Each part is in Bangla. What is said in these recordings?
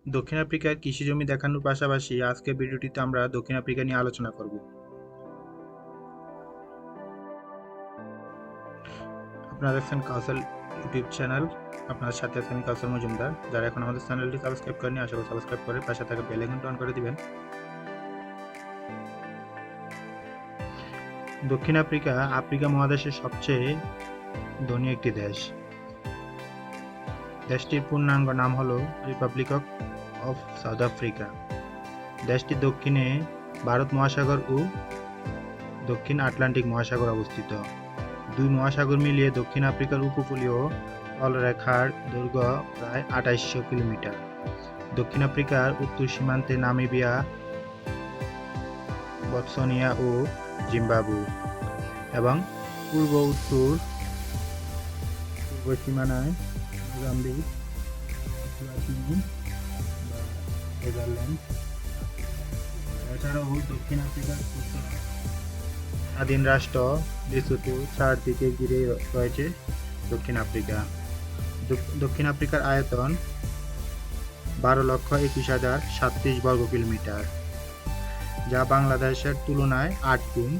দক্ষিণ আফ্রিকার কৃষি জমি দেখানোর পাশাপাশি আজকের ভিডিওটিতে আমরা দক্ষিণ আফ্রিকা নিয়ে আলোচনা করব। আপনারা দেখছেন কাউসাল ইউটিউব চ্যানেল। আপনার সাথে আছি আমি কাউসাল মজুমদার। যারা এখন আমাদের চ্যানেলটি সাবস্ক্রাইব করেনি, আশা করি সাবস্ক্রাইব করে পাশে থাকা বেল আইকনটি অন করে দিবেন। দক্ষিণ আফ্রিকা আফ্রিকা মহাদেশের সবচেয়ে ধনী একটি দেশ। দেশটির পূর্ণাঙ্গ নাম হলো রিপাবলিক অফ সাউথ আফ্রিকা। দেশটির দক্ষিণে ভারত মহাসাগর ও দক্ষিণ আটলান্টিক মহাসাগর অবস্থিত। দুই মহাসাগর মিলিয়ে দক্ষিণ আফ্রিকার উপকূলীয় তলরেখার দৈর্ঘ্য প্রায় ২৮০০ কিলোমিটার। দক্ষিণ আফ্রিকার উত্তর সীমান্তে নামিবিয়া, বতসোনিয়া ও জিম্বাবু এবং পূর্ব সীমানায় মোজাম্বিক, এসওয়াতিনি বা নেদারল্যান্ড। এছাড়াও দক্ষিণ আফ্রিকার স্বাধীন রাষ্ট্র লেসোথো চারদিকে ঘিরে রয়েছে দক্ষিণ আফ্রিকা। দক্ষিণ আফ্রিকার আয়তন ১২,২১,০৩৭ বর্গ কিলোমিটার, যা বাংলাদেশের তুলনায় ৮ গুণ।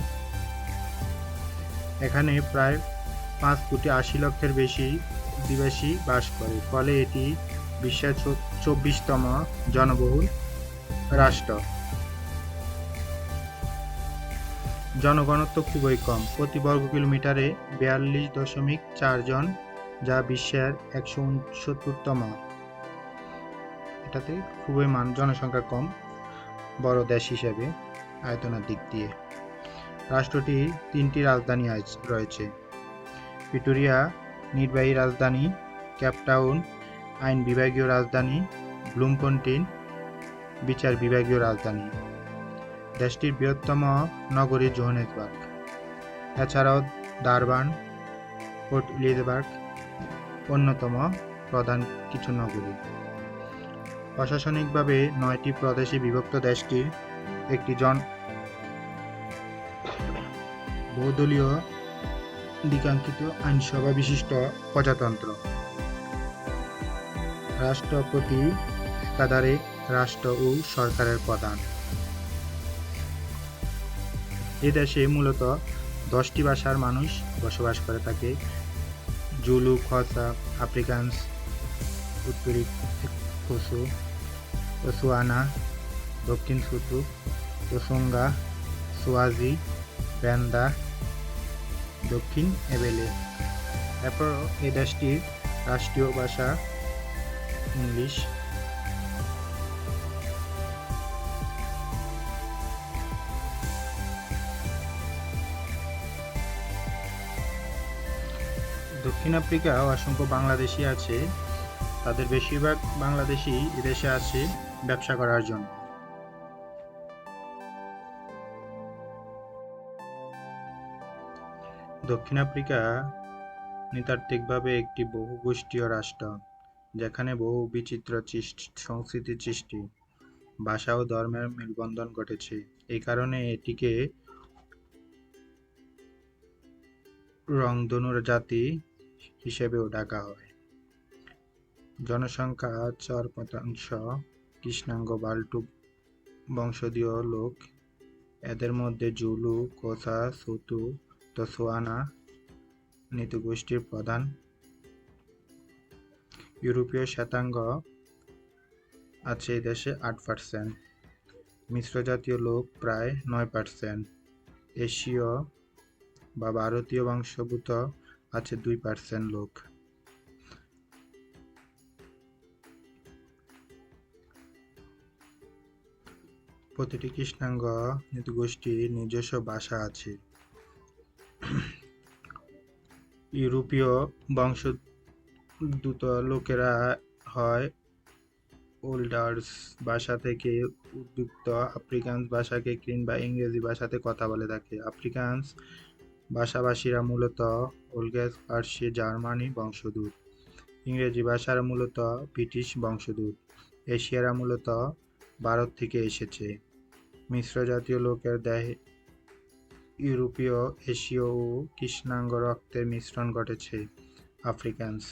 এখানে প্রায় ৫,৮০,০০,০০০-এর বেশি অধিবাসী বাস করে, ফলে এটি বিশ্বের ২৪তম জনবহুল রাষ্ট্র। জনঘনত্ব খুবই কম, প্রতি বর্গ কিলোমিটারে ৪২.৪ জন, যা বিশ্বের ১৬৯তম। এটাতে খুবই জনসংখ্যা কম বড় দেশ হিসেবে আয়তনের দিক দিয়ে। রাষ্ট্রটির ৩টি রাজধানী রয়েছে: প্রিটোরিয়া নির্বাহী রাজধানী, কেপটাউন আইন বিভাগীয় রাজধানী, ব্লুমফোন্টেইন বিচার বিভাগীয় রাজধানী। দেশটির বৃহত্তম নগরী জোহানেসবার্গ। এছাড়াও ডারবান, পোর্ট এলিজাবেথ অন্যতম প্রধান কিছু নগরী। প্রশাসনিকভাবে ৯টি প্রদেশে বিভক্ত দেশটির একটি বহুদলীয় দ্বিকাঙ্ক্ষিত আইনসভা বিশিষ্ট প্রজাতন্ত্র। রাষ্ট্রপতি একাধারে রাষ্ট্র ও সরকারের প্রধান। এ দেশে মূলত 10টি ভাষার মানুষ বসবাস করে থাকে: জুলু, খসা, আফ্রিকানস, উত্তরি কোসো, তোসোয়ানা, দক্ষিণ সুতু, তোসঙ্গা, সোয়াজি, ব্যান্দা, দক্ষিণ এবেলে। এরপর এই দেশটির রাষ্ট্রীয় ভাষা ইংলিশ। দক্ষিণ আফ্রিকা অসংখ্য বাংলাদেশি আছে। তাদের বেশিরভাগ বাংলাদেশি এদেশে আছে ব্যবসা করার জন্য। দক্ষিণ আফ্রিকা নৃতাত্ত্বিকভাবে একটি বহুগোষ্ঠীয় রাষ্ট্র, যেখানে বহু বিচিত্র সংস্কৃতির সৃষ্টি, ভাষা ও ধর্মের মেলবন্ধন ঘটেছে। এই কারণে এটিকে রংধনুর জাতি হিসেবেও ডাকা হয়। জনসংখ্যা ৪% কৃষ্ণাঙ্গ বাল্টু বংশোদ্ভূত লোক। এদের মধ্যে জুলু, কোসা, সুতু, তোসোয়ানা নৃগোষ্ঠীর প্রধান। ইউরোপীয় শ্বেতাঙ্গ আছে এই দেশে ৮%। মিশ্র জাতীয় লোক প্রায় ৯%। এশীয় বা ভারতীয় বংশোদ্ভূত আছে 2% লোক। প্রতিটি কৃষ্ণাঙ্গ নৃগোষ্ঠীর নিজস্ব ভাষা আছে। ইউরোপীয় বংশোদ্ভূত লোকেরা হয় ওল্ডার্স ভাষা থেকে উদ্বুদ্ধ আফ্রিকান্স ভাষাকে কিংবা ইংরেজি ভাষাতে কথা বলে থাকে। আফ্রিকান্স ভাষাভাষীরা মূলত ওলগেস, ফার্সি, জার্মানি বংশোদ্ভূত। ইংরেজি ভাষারা মূলত ব্রিটিশ বংশোদ্ভূত। এশিয়ারা মূলত ভারত থেকে এসেছে। মিশ্র জাতীয় লোকের দেহে ইউরোপীয়, এশীয় ও কৃষ্ণাঙ্গ রক্তের মিশ্রণ ঘটেছে। আফ্রিকান্স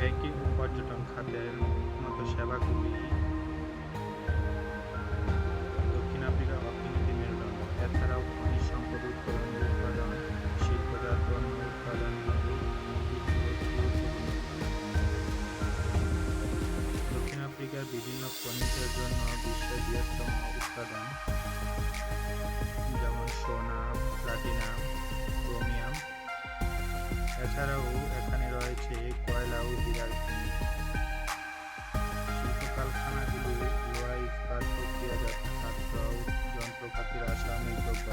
ব্যাংকিং ও পর্যটন খাতের মতো সেবাগুলি দক্ষিণ আফ্রিকার অর্থনীতির মেরুদণ্ড। এছাড়াও খনিজ সম্পদ উত্তোলন ও উৎপাদন, শিল্পজাত পণ্য উৎপাদন গুরুত্বপূর্ণ খাত। দক্ষিণ আফ্রিকার বিভিন্ন খনিজের জন্য বিশ্বের বৃহত্তম উৎপাদন, যেমন সোনা, প্লাটিনাম, ক্রোমিয়াম। এছাড়াও এখানে রয়েছে কয়লা ও হীরার খনি। শিল্প কারখানাগুলো লোহা, ইস্পাত, প্রক্রিয়াজাত খাদ্য, যন্ত্রপাতি, রাসায়নিক দ্রব্য।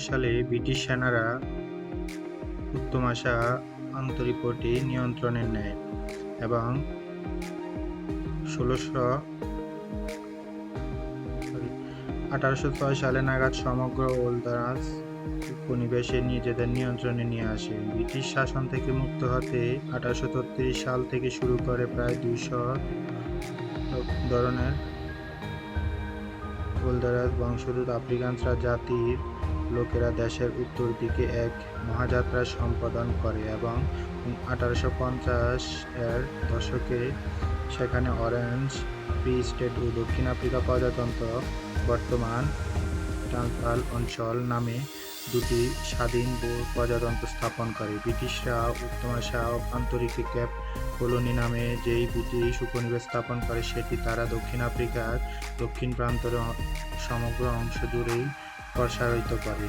সালে ব্রিটিশ সেনারা উত্তমাশা আন্তরিপটি নিয়ন্ত্রণে নেয় এবং 1806 সালে নাগাদ সমগ্র ওলদারাস উপনিবেশে নিজেদের নিয়ন্ত্রণে নিয়ে আসে। ব্রিটিশ শাসন থেকে মুক্ত হতে 1833 সাল থেকে শুরু করে প্রায় 200 ধরনের ওলদারাস বংশোদ্ভূত আফ্রিকানরা জাতির লোকেরা দেশের উত্তর দিকে এক মহাযাত্রা সম্পাদন করে এবং 1850-এর দশকে সেখানে অরেঞ্জ ফ্রি স্টেট ও দক্ষিণ আফ্রিকা প্রজাতন্ত্র, বর্তমান ট্রান্সভাল অঞ্চল নামে দুটি স্বাধীন প্রজাতন্ত্র স্থাপন করে। ব্রিটিশরা উত্তমাশা আন্তরিক কেপ কলোনি নামে যেই ব্রিটিশ উপনিবেশ স্থাপন করে সেটি তারা দক্ষিণ আফ্রিকার দক্ষিণ প্রান্তের সমগ্র অংশ জুড়েই প্রসারিত করে।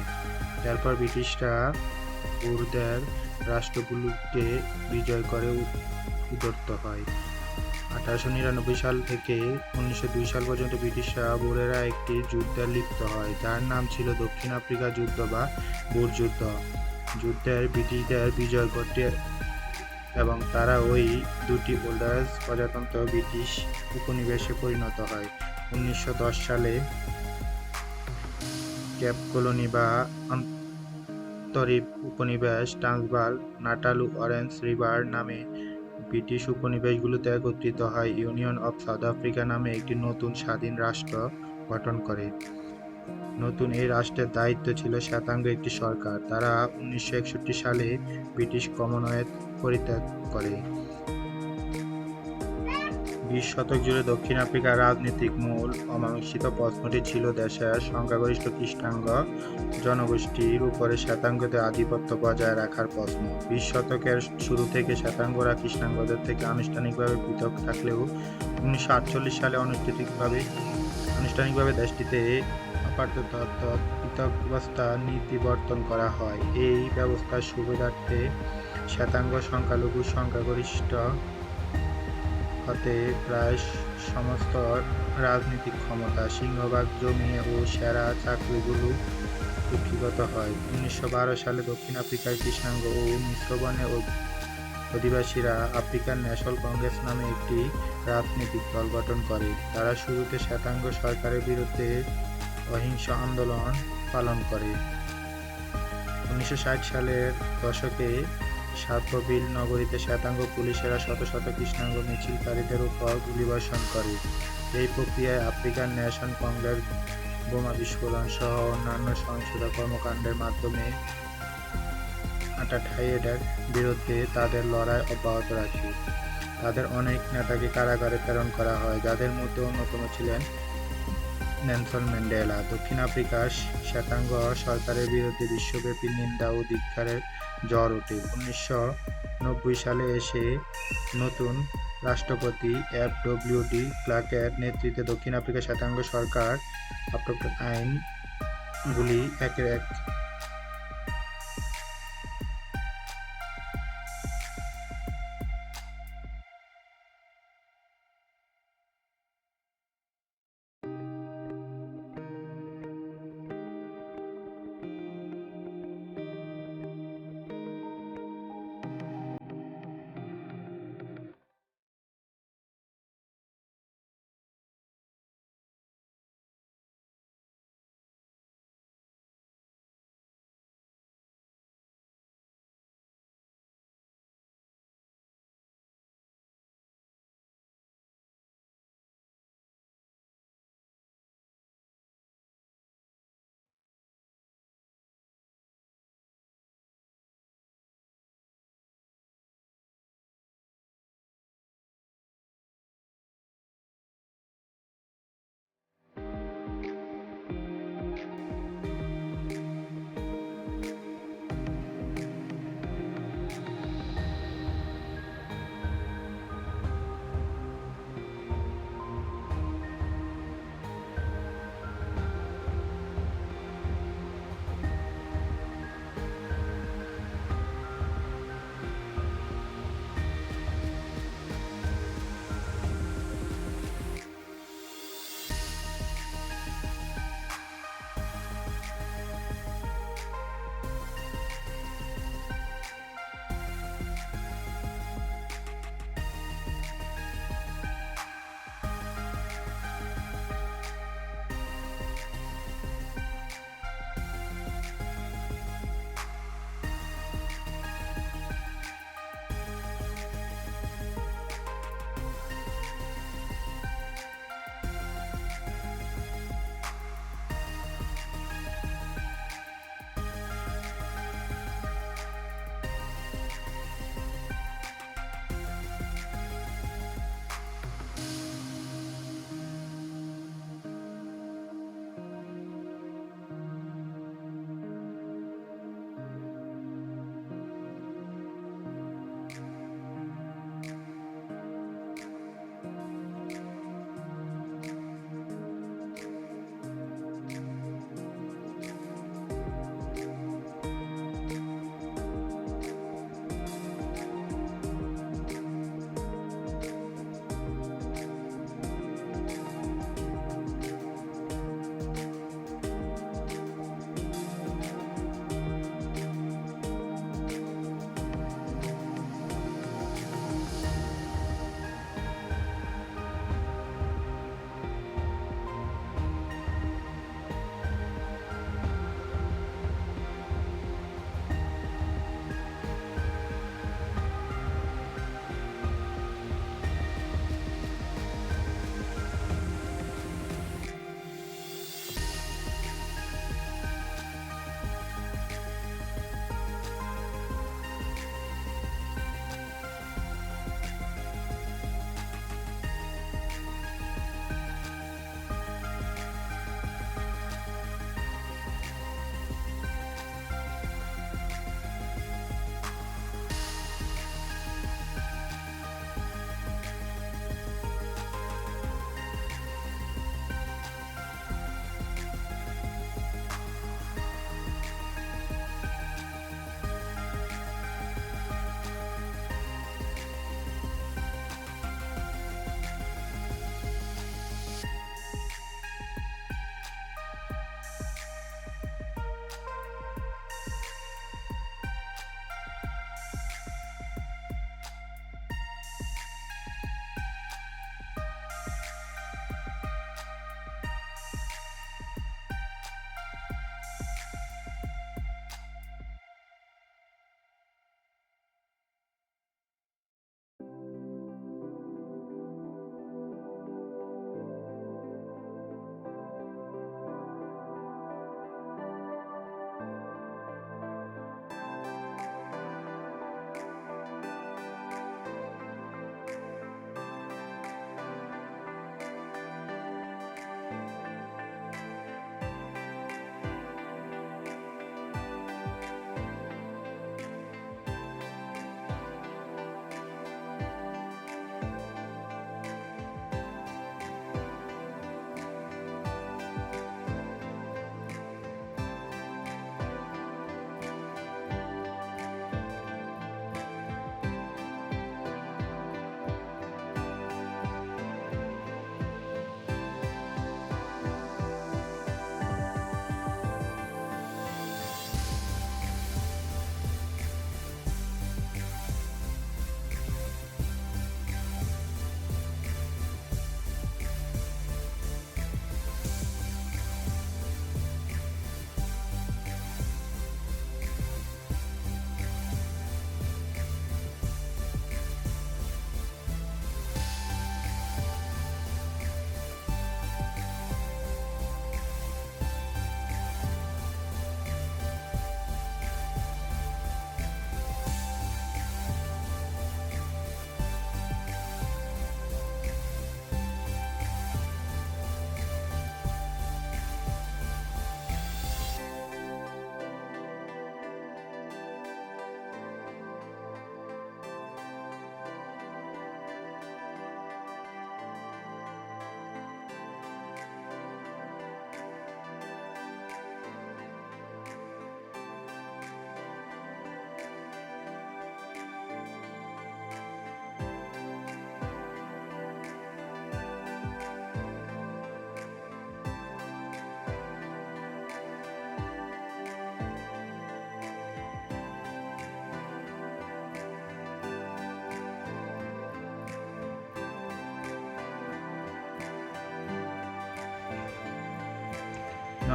এরপর ব্রিটিশরা বোরদের রাষ্ট্রগুলোকে বিজয় করে উদ্ধত হয়। 1899 সাল থেকে 1902 সাল পর্যন্ত ব্রিটিশরা বোরেরা একটি যুদ্ধে লিপ্ত হয় যার নাম ছিল দক্ষিণ আফ্রিকা যুদ্ধ বা বোর যুদ্ধ। যুদ্ধের ব্রিটিশদের বিজয় ঘটে এবং তারা ওই দুটি ওল্ডার্স প্রজাতন্ত্র ব্রিটিশ উপনিবেশে পরিণত হয়। 1910 সালে কেপ কলোনি বা আন্তরিক উপনিবেশ ট্রান্সভাল, নাটাল, অরেঞ্জ রিভার নামে ব্রিটিশ উপনিবেশগুলোতে একত্রিত হয় ইউনিয়ন অফ সাউথ আফ্রিকা নামে একটি নতুন স্বাধীন রাষ্ট্র গঠন করে। নতুন এই রাষ্ট্রের দায়িত্ব ছিল শ্বেতাঙ্গ একটি সরকার। তারা 1961 সালে ব্রিটিশ কমনওয়েলথ পরিত্যাগ করে। 20 শতক জুড়ে দক্ষিণ আফ্রিকার রাজনৈতিক মূল অমীমাংসিত প্রশ্নটি ছিল দেশের সংখ্যাগরিষ্ঠ খ্রিস্টান জনগোষ্ঠীর উপরে শ্বেতাঙ্গদের আধিপত্য বজায় রাখার প্রশ্ন। 20 শতকের শুরু থেকে শ্বেতাঙ্গরা খ্রিস্টানদের থেকে আনুষ্ঠানিকভাবে পৃথক থাকলেও 1948 সালে আনুষ্ঠানিকভাবে দেশটিতে আপাতত পৃথকাবস্থার নীতি বর্তন করা হয়। এই ব্যবস্থার সুবিধার্থে শ্বেতাঙ্গ সংখ্যালঘু সংখ্যাগরিষ্ঠ হতে প্রায় সমস্ত রাজনৈতিক ক্ষমতা, সিংহভাগ জমি ও সেরা চাকরিগুলো কুক্ষিগত হয়। 1912 সালে দক্ষিণ আফ্রিকার কৃষ্ণাঙ্গ ও মিশ্র বর্ণের অধিবাসীরা আফ্রিকান ন্যাশনাল কংগ্রেস নামে একটি রাজনৈতিক দল গঠন করে। তারা শুরুতে শ্বেতাঙ্গ সরকারের বিরুদ্ধে অহিংস আন্দোলন পালন করে। 1960 সালের দশকে শার্পভিল নগরীতে শ্বেতাঙ্গ পুলিশেরা শত শত কৃষ্ণাঙ্গ মিছিলকারীদের উপর গুলিবর্ষণ করে। এই প্রক্রিয়ায় আফ্রিকান ন্যাশনাল কংগ্রেস বোমা বিস্ফোরণ সহ অন্যান্য সহিংসতা কর্মকাণ্ডের মাধ্যমে আপার্থাইডের বিরুদ্ধে তাদের লড়াই অব্যাহত রাখে। তাদের অনেক নেতাকে কারাগারে প্রেরণ করা হয়, যাদের মধ্যে অন্যতম ছিলেন নেলসন ম্যান্ডেলা। দক্ষিণ আফ্রিকার শ্বেতাঙ্গ সরকারের বিরুদ্ধে বিশ্বব্যাপী নিন্দা ও ধিক্কারের ঝড় ওঠে। 1990 সালে এসে নতুন রাষ্ট্রপতি এফ.ডব্লিউ.ডি. ক্লার্কের নেতৃত্বে দক্ষিণ আফ্রিকা শ্বেতাঙ্গ সরকার আইনগুলি একের এক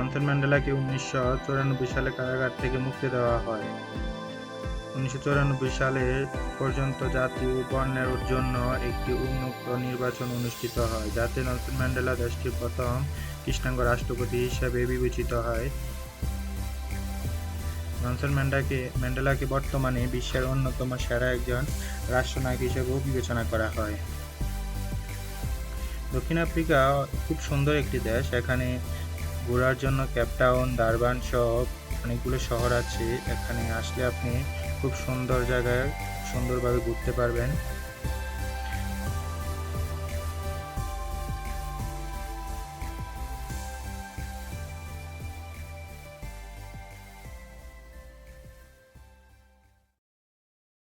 নেলসন ম্যান্ডেলাকে 1994 সালে কারাগার থেকে মুক্তি দেওয়া হয়। 1994 সালে পর্যন্ত জাতি ও বর্ণের জন্য একটি উন্মুক্ত নির্বাচন অনুষ্ঠিত হয়, যাতে নেলসন ম্যান্ডেলা দেশটির প্রথম কৃষ্ণাঙ্গ রাষ্ট্রপতি হিসেবে বিবেচিত হয়। নেলসন ম্যান্ডেলাকে বর্তমানে বিশ্বের অন্যতম সেরা একজন রাষ্ট্রনায়ক হিসেবেও বিবেচনা করা হয়। দক্ষিণ আফ্রিকা খুব সুন্দর একটি দেশ। এখানে ঘোরার জন্য কেপটাউন, ডারবান সহ অনেকগুলো শহর আছে। এখানে আসলে আপনি খুব সুন্দর জায়গায় সুন্দরভাবে ঘুরতে পারবেন।